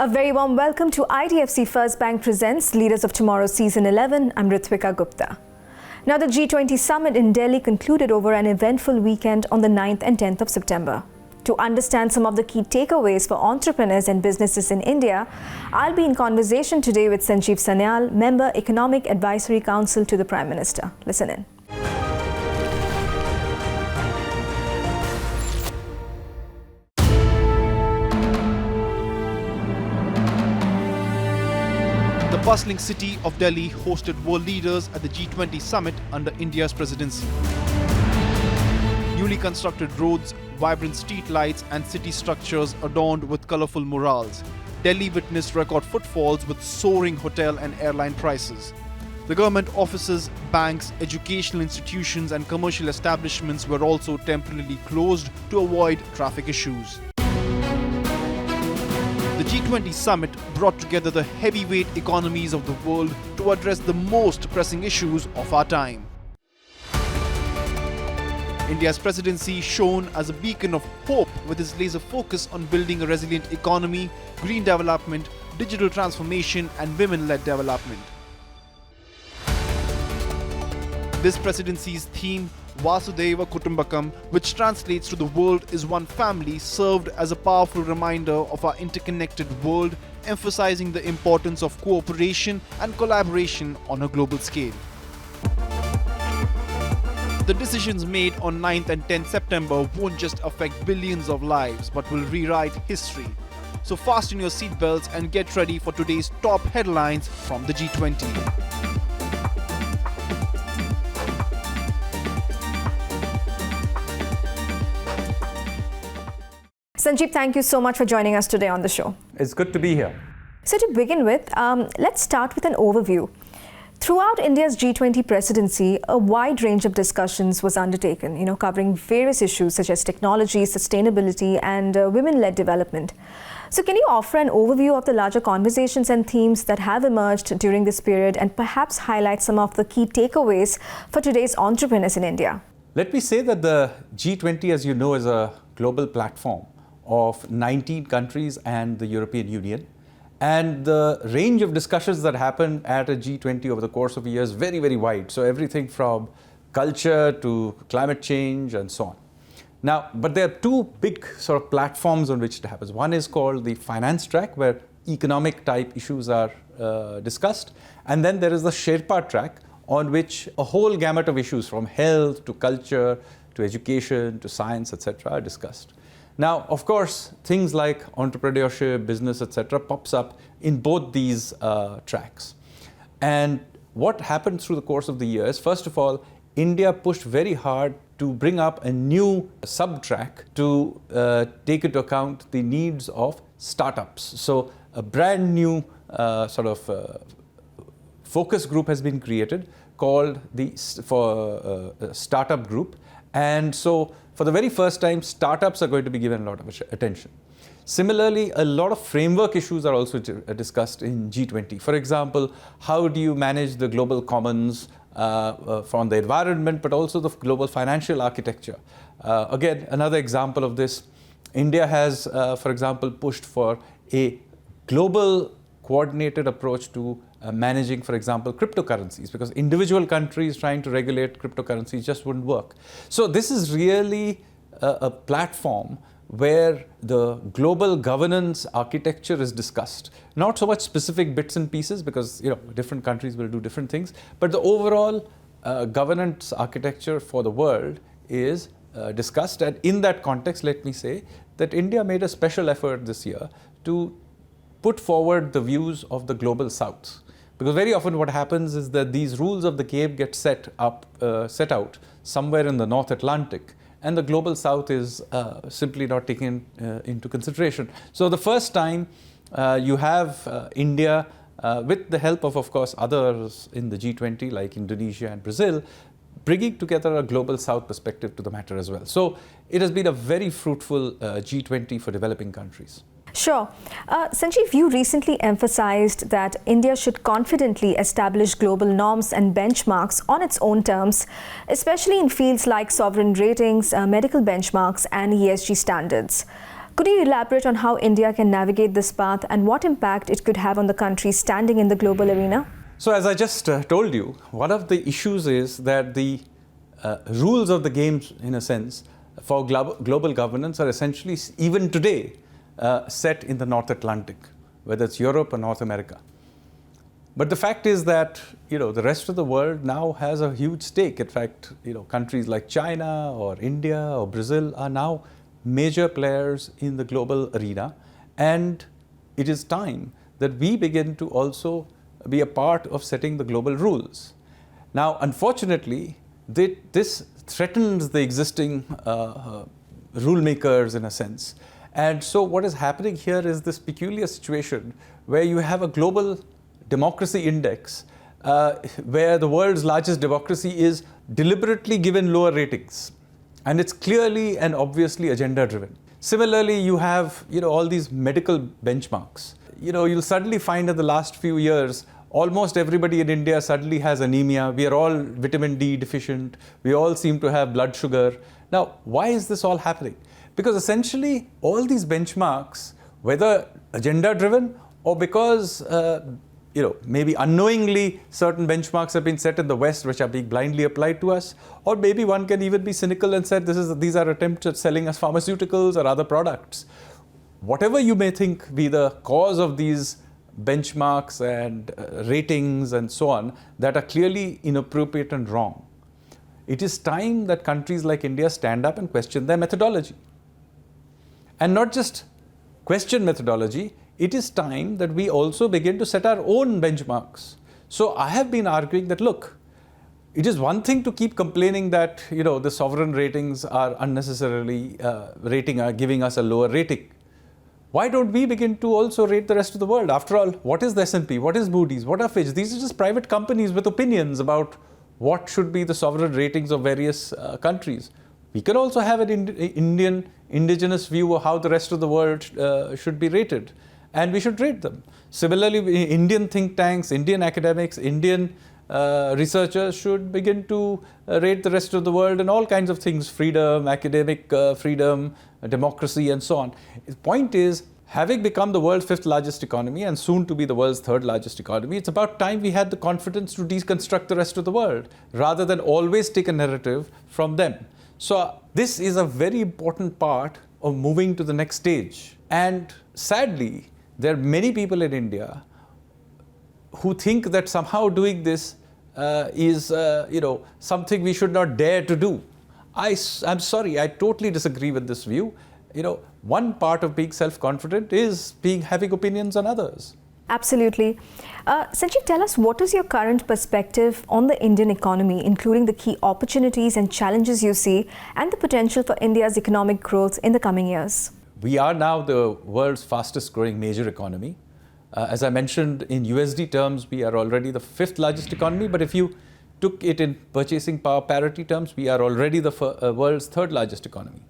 A very warm welcome to IDFC First Bank presents Leaders of Tomorrow Season 11. I'm Ritvika Gupta. Now, the G20 summit in Delhi concluded over an eventful weekend on the 9th and 10th of September. To understand some of the key takeaways for entrepreneurs and businesses in India, I'll be in conversation today with Sanjeev Sanyal, Member Economic Advisory Council to the Prime Minister. Listen in. The bustling city of Delhi hosted world leaders at the G20 summit under India's presidency. Newly constructed roads, vibrant street lights and city structures adorned with colourful murals. Delhi witnessed record footfalls with soaring hotel and airline prices. The government offices, banks, educational institutions and commercial establishments were also temporarily closed to avoid traffic issues. The G20 summit brought together the heavyweight economies of the world to address the most pressing issues of our time. India's presidency shone as a beacon of hope with its laser focus on building a resilient economy, green development, digital transformation and women-led development. This presidency's theme, Vasudhaiva Kutumbakam, which translates to the world is one family, served as a powerful reminder of our interconnected world, emphasizing the importance of cooperation and collaboration on a global scale. The decisions made on 9th and 10th September won't just affect billions of lives, but will rewrite history. So fasten your seatbelts and get ready for today's top headlines from the G20. Sanjeev, thank you so much for joining us today on the show. It's good to be here. So to begin with, let's start with an overview. Throughout India's G20 presidency, a wide range of discussions was undertaken, covering various issues such as technology, sustainability, and women-led development. So can you offer an overview of the larger conversations and themes that have emerged during this period and perhaps highlight some of the key takeaways for today's entrepreneurs in India? Let me say that the G20, as you know, is a global platform of 19 countries and the European Union. And the range of discussions that happen at a G20 over the course of a year is very, very wide. So everything from culture to climate change and so on. Now, but there are two big sort of platforms on which it happens. One is called the finance track, where economic type issues are discussed. And then there is the Sherpa track, on which a whole gamut of issues from health to culture to education to science, etc. are discussed. Now, of course, things like entrepreneurship, business, etc. pops up in both these tracks. And what happened through the course of the years, first of all, India pushed very hard to bring up a new sub-track to take into account the needs of startups. So a brand new focus group has been created called the Startup Group. And so for the very first time, startups are going to be given a lot of attention. Similarly, a lot of framework issues are also discussed in G20. For example, how do you manage the global commons from the environment, but also the global financial architecture? Again, another example of this, India has, for example, pushed for a global coordinated approach to managing, for example, cryptocurrencies, because individual countries trying to regulate cryptocurrencies just wouldn't work. So this is really a platform where the global governance architecture is discussed. Not so much specific bits and pieces, because different countries will do different things, but the overall governance architecture for the world is discussed. And in that context, let me say that India made a special effort this year to put forward the views of the global south. Because very often what happens is that these rules of the game get set out somewhere in the North Atlantic, and the global south is simply not taken into consideration. So the first time you have India, with the help of course, others in the G20 like Indonesia and Brazil, bringing together a global south perspective to the matter as well. So it has been a very fruitful G20 for developing countries. Sure. Sanjeev, you recently emphasized that India should confidently establish global norms and benchmarks on its own terms, especially in fields like sovereign ratings, medical benchmarks, and ESG standards. Could you elaborate on how India can navigate this path and what impact it could have on the country standing in the global arena? So as I just told you, one of the issues is that the rules of the game, in a sense, for global governance are essentially, even today, set in the North Atlantic, whether it's Europe or North America. But the fact is that, the rest of the world now has a huge stake. In fact, countries like China or India or Brazil are now major players in the global arena. And it is time that we begin to also be a part of setting the global rules. Now, unfortunately, this threatens the existing rule makers in a sense. And so what is happening here is this peculiar situation where you have a global democracy index where the world's largest democracy is deliberately given lower ratings. And it's clearly and obviously agenda driven. Similarly, you have all these medical benchmarks. You'll suddenly find in the last few years, almost everybody in India suddenly has anemia. We are all vitamin D deficient. We all seem to have blood sugar. Now, why is this all happening? Because essentially, all these benchmarks, whether agenda driven or because maybe unknowingly certain benchmarks have been set in the West which are being blindly applied to us, or maybe one can even be cynical and said these are attempts at selling us pharmaceuticals or other products. Whatever you may think be the cause of these benchmarks and ratings and so on that are clearly inappropriate and wrong, it is time that countries like India stand up and question their methodology. And not just question methodology, it is time that we also begin to set our own benchmarks. So I have been arguing that, look, it is one thing to keep complaining that the sovereign ratings are unnecessarily giving us a lower rating. Why don't we begin to also rate the rest of the world? After all, what is the S&P? What is Moody's? What are Fitch? These are just private companies with opinions about what should be the sovereign ratings of various countries. We can also have an Indian indigenous view of how the rest of the world should be rated, and we should rate them. Similarly, Indian think tanks, Indian academics, Indian researchers should begin to rate the rest of the world in all kinds of things: freedom, academic freedom, democracy, and so on. The point is, having become the world's 5th largest economy and soon to be the world's 3rd largest economy, it's about time we had the confidence to deconstruct the rest of the world rather than always take a narrative from them. So this is a very important part of moving to the next stage. And sadly, there are many people in India who think that somehow doing this is something we should not dare to do. I'm sorry, I totally disagree with this view. One part of being self-confident is having opinions on others. Absolutely. Sanjeev, tell us, what is your current perspective on the Indian economy, including the key opportunities and challenges you see and the potential for India's economic growth in the coming years? We are now the world's fastest growing major economy. As I mentioned, in USD terms, we are already the 5th largest economy, but if you took it in purchasing power parity terms, we are already the world's 3rd largest economy.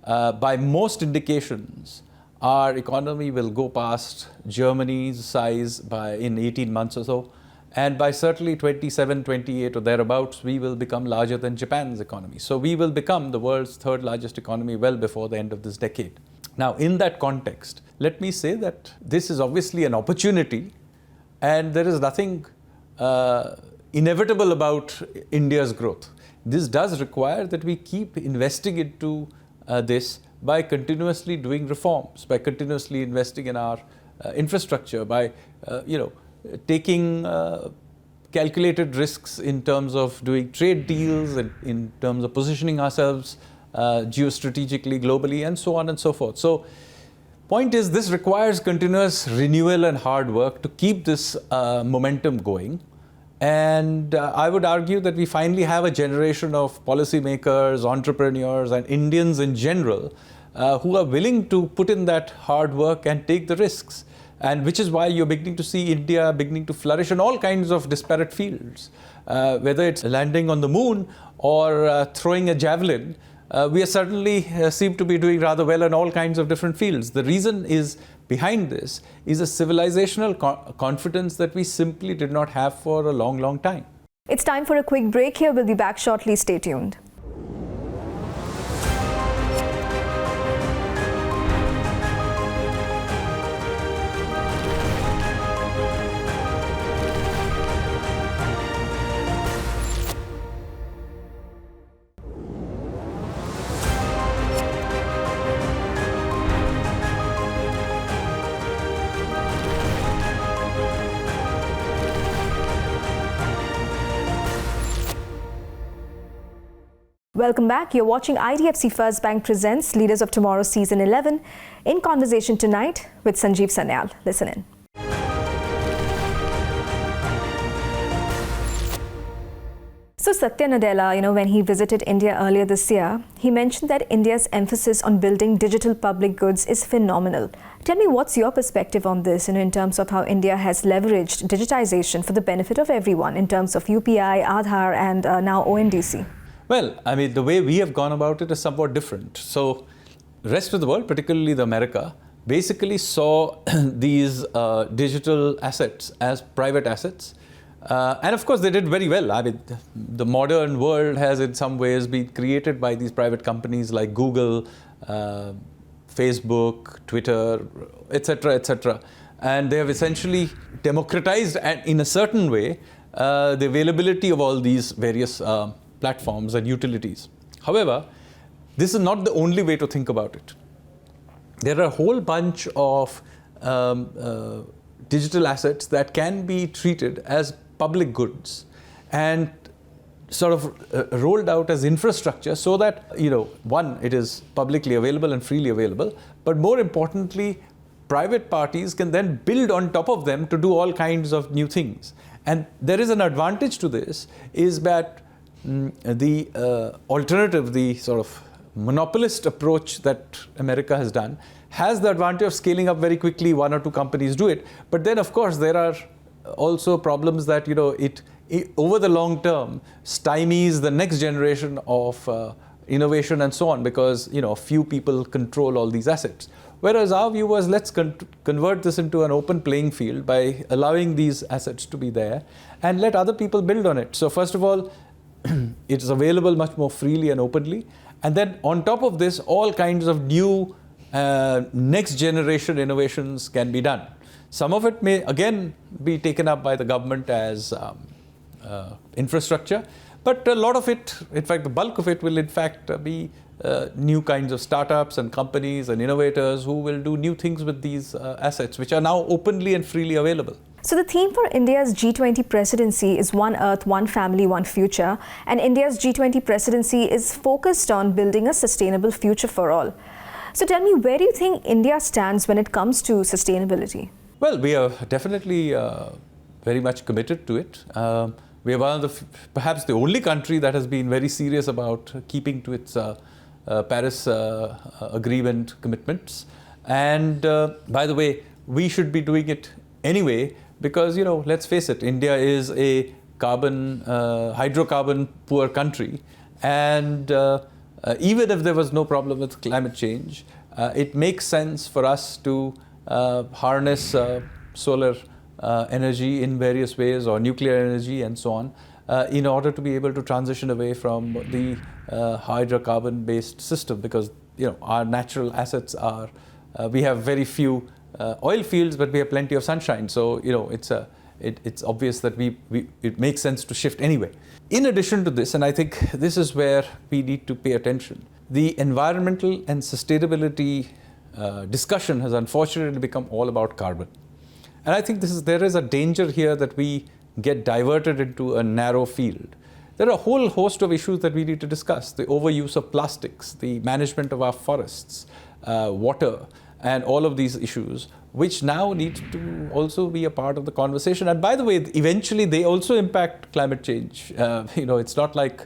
By most indications, our economy will go past Germany's size in 18 months or so, and by certainly 27, 28 or thereabouts, we will become larger than Japan's economy. So we will become the world's 3rd largest economy well before the end of this decade. Now, in that context, let me say that this is obviously an opportunity, and there is nothing inevitable about India's growth. This does require that we keep investing into this by continuously doing reforms, by continuously investing in our infrastructure, by taking calculated risks in terms of doing trade deals, and in terms of positioning ourselves geostrategically, globally, and so on and so forth. So, point is, this requires continuous renewal and hard work to keep this momentum going. And I would argue that we finally have a generation of policymakers, entrepreneurs, and Indians in general who are willing to put in that hard work and take the risks. And which is why you're beginning to see India beginning to flourish in all kinds of disparate fields. Whether it's landing on the moon or throwing a javelin, we certainly seem to be doing rather well in all kinds of different fields. The reason is behind this is a civilizational confidence that we simply did not have for a long, long time. It's time for a quick break here. We'll be back shortly. Stay tuned. Welcome back. You're watching IDFC First Bank Presents Leaders of Tomorrow Season 11. In conversation tonight with Sanjeev Sanyal. Listen in. So Satya Nadella, when he visited India earlier this year, he mentioned that India's emphasis on building digital public goods is phenomenal. Tell me, what's your perspective on this, in terms of how India has leveraged digitization for the benefit of everyone in terms of UPI, Aadhaar, and now ONDC? Well, I mean, the way we have gone about it is somewhat different. So, the rest of the world, particularly the America, basically saw these digital assets as private assets. And of course, they did very well. I mean, the modern world has in some ways been created by these private companies like Google, Facebook, Twitter, etc., etc. And they have essentially democratized, and in a certain way, the availability of all these various platforms and utilities. However, this is not the only way to think about it. There are a whole bunch of digital assets that can be treated as public goods and sort of rolled out as infrastructure so that, one, it is publicly available and freely available, but more importantly, private parties can then build on top of them to do all kinds of new things. And there is an advantage to this, is that the alternative, the sort of monopolist approach that America has done, has the advantage of scaling up very quickly. One or two companies do it. But then, of course, there are also problems that, it over the long term stymies the next generation of innovation and so on, because, a few people control all these assets. Whereas our view was, let's convert this into an open playing field by allowing these assets to be there and let other people build on it. So first of all, it is available much more freely and openly. And then on top of this, all kinds of new next generation innovations can be done. Some of it may again be taken up by the government as infrastructure, but a lot of it, in fact the bulk of it, will in fact be new kinds of startups and companies and innovators who will do new things with these assets, which are now openly and freely available. So the theme for India's G20 presidency is One Earth, One Family, One Future, and India's G20 presidency is focused on building a sustainable future for all. So tell me, where do you think India stands when it comes to sustainability? Well, we are definitely very much committed to it. We are one of the, perhaps the only country that has been very serious about keeping to its Paris Agreement commitments. And by the way, we should be doing it anyway, because, let's face it, India is a hydrocarbon poor country. And even if there was no problem with climate change, it makes sense for us to harness solar energy in various ways, or nuclear energy and so on, in order to be able to transition away from the hydrocarbon based system, because our natural assets are, we have very few oil fields, but we have plenty of sunshine. So it's obvious that it makes sense to shift anyway. In addition to this, and I think this is where we need to pay attention, the environmental and sustainability discussion has unfortunately become all about carbon. And I think there is a danger here that we get diverted into a narrow field. There are a whole host of issues that we need to discuss: the overuse of plastics, the management of our forests, water, and all of these issues, which now need to also be a part of the conversation. And by the way, eventually they also impact climate change. It's not like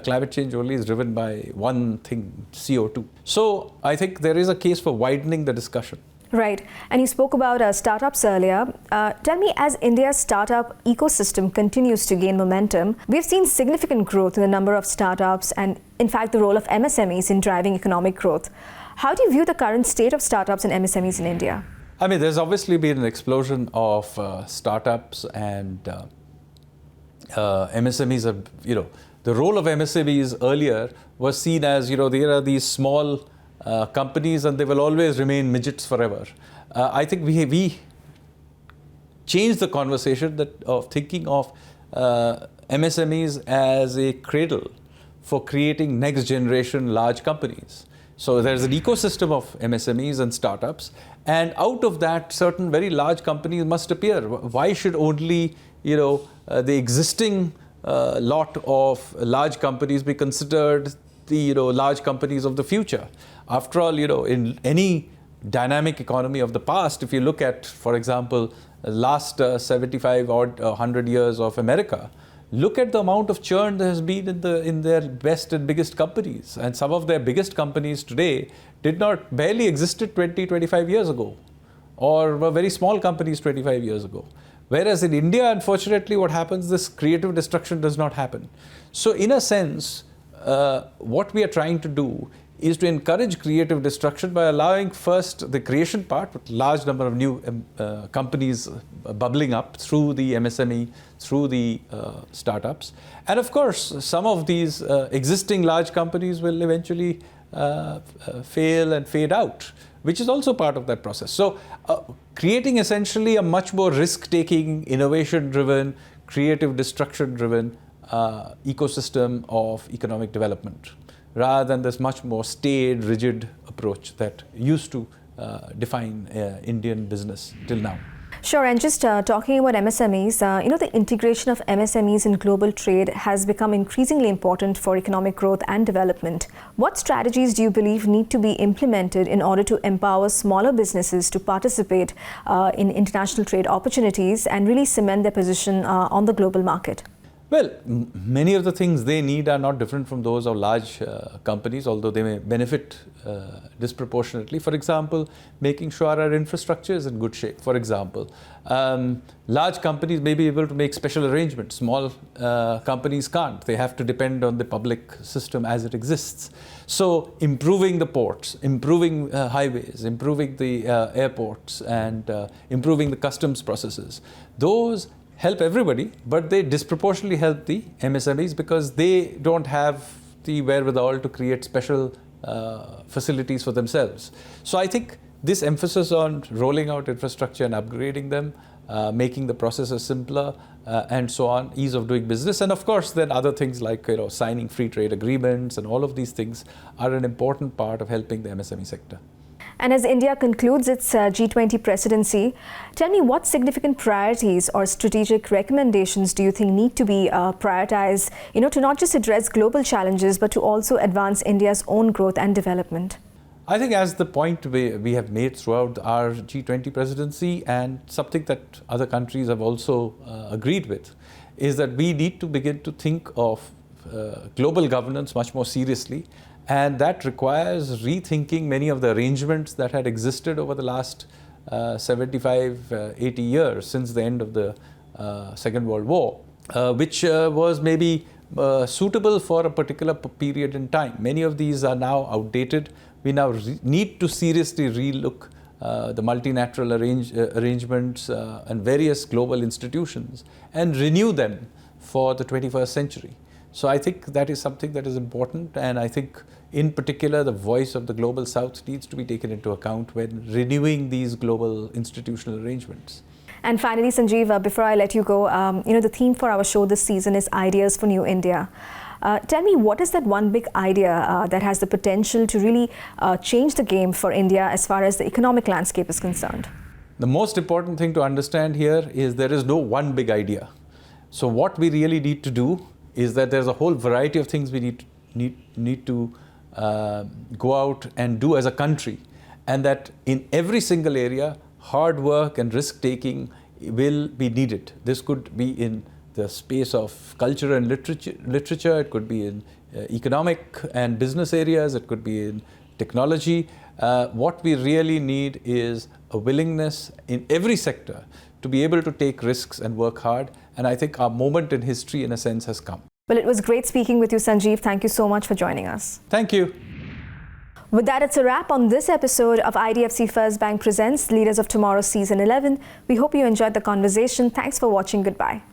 climate change only is driven by one thing, CO2. So I think there is a case for widening the discussion. Right. And you spoke about startups earlier. Tell me, as India's startup ecosystem continues to gain momentum, we've seen significant growth in the number of startups and, in fact, the role of MSMEs in driving economic growth. How do you view the current state of startups and MSMEs in India? I mean, there's obviously been an explosion of startups and MSMEs. The role of MSMEs earlier was seen as, there are these small companies and they will always remain midgets forever. I think we changed the conversation of thinking of MSMEs as a cradle for creating next generation large companies. So there's an ecosystem of MSMEs and startups, and out of that, certain very large companies must appear. Why should only the existing lot of large companies be considered the large companies of the future. After all, in any dynamic economy of the past, if you look at, for example, last 75 or 100 years of America, look at the amount of churn there has been in their best and biggest companies. And some of their biggest companies today barely existed 25 years ago, or were very small companies 25 years ago. Whereas in India, unfortunately, what happens, this creative destruction does not happen. So in a sense, what we are trying to do is to encourage creative destruction by allowing first the creation part, with large number of new companies bubbling up through the MSME, through the startups. And of course, some of these existing large companies will eventually fail and fade out, which is also part of that process. So creating essentially a much more risk-taking, innovation-driven, creative destruction-driven ecosystem of economic development, rather than this much more staid, rigid approach that used to define Indian business till now. Sure, and just talking about MSMEs, the integration of MSMEs in global trade has become increasingly important for economic growth and development. What strategies do you believe need to be implemented in order to empower smaller businesses to participate in international trade opportunities and really cement their position on the global market? Well, many of the things they need are not different from those of large companies, although they may benefit disproportionately. For example, making sure our infrastructure is in good shape. For example, large companies may be able to make special arrangements. Small companies can't. They have to depend on the public system as it exists. So improving the ports, improving highways, improving the airports, and improving the customs processes, those help everybody, but they disproportionately help the MSMEs because they don't have the wherewithal to create special facilities for themselves. So I think this emphasis on rolling out infrastructure and upgrading them, making the processes simpler, and so on, ease of doing business, and of course then other things like signing free trade agreements and all of these things are an important part of helping the MSME sector. And as India concludes its G20 presidency, tell me what significant priorities or strategic recommendations do you think need to be prioritized, to not just address global challenges, but to also advance India's own growth and development? I think as the point we have made throughout our G20 presidency, and something that other countries have also agreed with, is that we need to begin to think of global governance much more seriously. And that requires rethinking many of the arrangements that had existed over the last 75, 80 years since the end of the Second World War, which was maybe suitable for a particular period in time. Many of these are now outdated. We now need to seriously relook the multilateral arrangements and various global institutions and renew them for the 21st century. So I think that is something that is important, and I think in particular the voice of the Global South needs to be taken into account when renewing these global institutional arrangements. And finally, Sanjeev, before I let you go, the theme for our show this season is Ideas for New India. Tell me, what is that one big idea that has the potential to really change the game for India as far as the economic landscape is concerned? The most important thing to understand here is there is no one big idea. So what we really need to do is that there's a whole variety of things we need to go out and do as a country, and that in every single area, hard work and risk-taking will be needed. This could be in the space of culture and literature, it could be in economic and business areas, it could be in technology. What we really need is a willingness in every sector to be able to take risks and work hard. And I think our moment in history, in a sense, has come. Well, it was great speaking with you, Sanjeev. Thank you so much for joining us. Thank you. With that, it's a wrap on this episode of IDFC First Bank Presents Leaders of Tomorrow Season 11. We hope you enjoyed the conversation. Thanks for watching. Goodbye.